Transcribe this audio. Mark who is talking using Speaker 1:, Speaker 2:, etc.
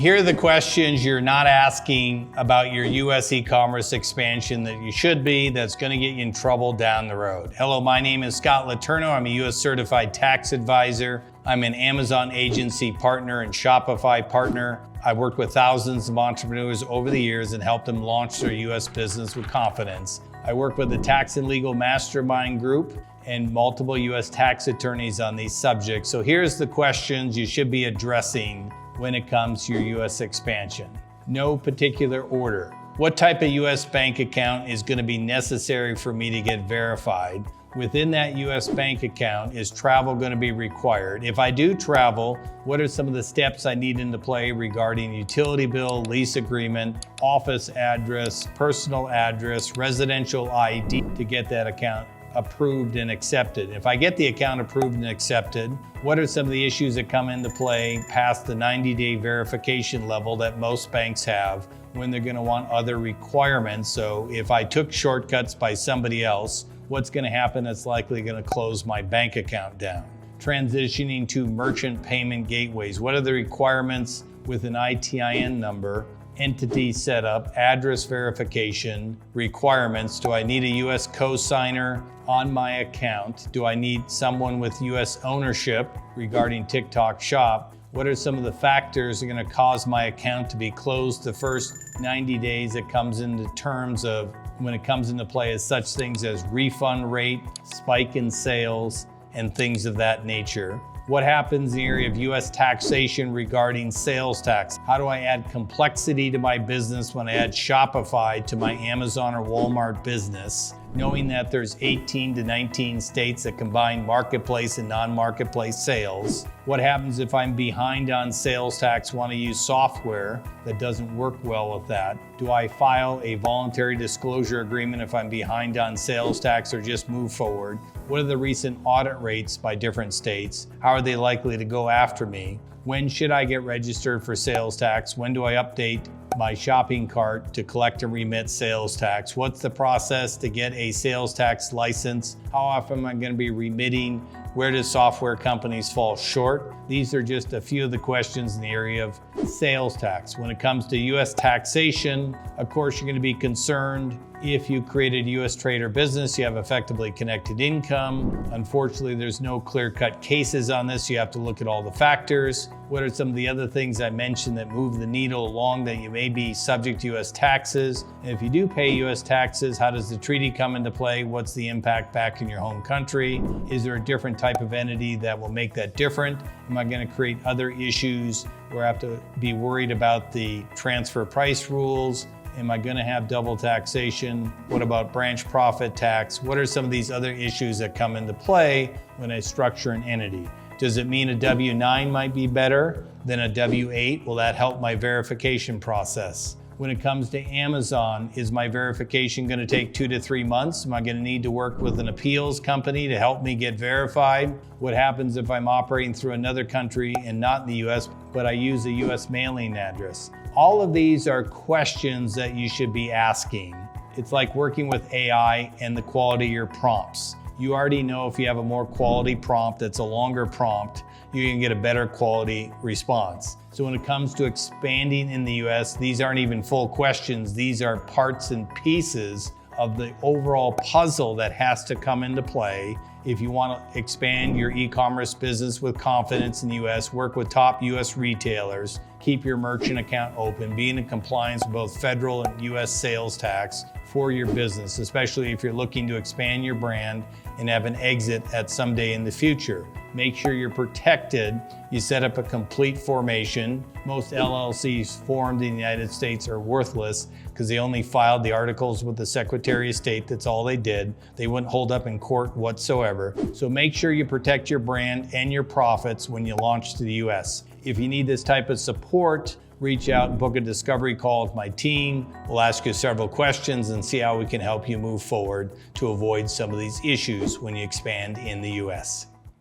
Speaker 1: Here are the questions you're not asking about your US e-commerce expansion that you should be, that's going to get you in trouble down the road. Hello, my name is Scott Letourneau. I'm a US certified tax advisor. I'm an Amazon agency partner and Shopify partner. I've worked with thousands of entrepreneurs over the years and helped them launch their US business with confidence. I work with the Tax and Legal Mastermind Group and multiple US tax attorneys on these subjects. So here's the questions you should be addressing when it comes to your US expansion. No particular order. What type of US bank account is going to be necessary for me to get verified? Within that US bank account, is travel going to be required? If I do travel, what are some of the steps I need into play regarding utility bill, lease agreement, office address, personal address, residential ID to get that account approved and accepted? If I get the account approved and accepted, what are some of the issues that come into play past the 90-day verification level that most banks have when they're going to want other requirements? So if I took shortcuts by somebody else, what's going to happen that's likely going to close my bank account down? Transitioning to merchant payment gateways. What are the requirements with an ITIN number, entity setup, address verification, requirements? Do I need a US cosigner on my account? Do I need someone with US ownership regarding TikTok Shop? What are some of the factors that are going to cause my account to be closed the first 90 days? It comes into terms of when it comes into play as such things as refund rate, spike in sales, and things of that nature. What happens in the area of US taxation regarding sales tax? How do I add complexity to my business when I add Shopify to my Amazon or Walmart business, knowing that there's 18 to 19 states that combine marketplace and non-marketplace sales? What happens if I'm behind on sales tax, want to use software that doesn't work well with that? Do I file a voluntary disclosure agreement if I'm behind on sales tax, or just move forward? What are the recent audit rates by different states? How are they likely to go after me? When should I get registered for sales tax? When do I update my shopping cart to collect and remit sales tax? What's the process to get a sales tax license? How often am I going to be remitting? Where do software companies fall short? These are just a few of the questions in the area of sales tax. When it comes to US taxation, of course, you're going to be concerned if you created a US trade or business, you have effectively connected income. Unfortunately, there's no clear-cut cases on this. You have to look at all the factors. What are some of the other things I mentioned that move the needle along that you may be subject to US taxes? And if you do pay US taxes, how does the treaty come into play? What's the impact back in your home country? Is there a different type of entity that will make that different? Am I going to create other issues where I have to be worried about the transfer price rules? Am I going to have double taxation? What about branch profit tax? What are some of these other issues that come into play when I structure an entity? Does it mean a W-9 might be better than a W-8? Will that help my verification process? When it comes to Amazon, is my verification going to take 2 to 3 months? Am I going to need to work with an appeals company to help me get verified? What happens if I'm operating through another country and not in the US, but I use a US mailing address? All of these are questions that you should be asking. It's like working with AI and the quality of your prompts. You already know if you have a more quality prompt that's a longer prompt, you can get a better quality response. So when it comes to expanding in the US, these aren't even full questions. These are parts and pieces of the overall puzzle that has to come into play. If you want to expand your e-commerce business with confidence in the US, work with top US retailers, keep your merchant account open, be in compliance with both federal and US sales tax for your business, especially if you're looking to expand your brand and have an exit at some day in the future. Make sure you're protected. You set up a complete formation. Most LLCs formed in the United States are worthless because they only filed the articles with the Secretary of State. That's all they did. They wouldn't hold up in court whatsoever. So make sure you protect your brand and your profits when you launch to the US. If you need this type of support, reach out and book a discovery call with my team. We'll ask you several questions and see how we can help you move forward to avoid some of these issues when you expand in the US.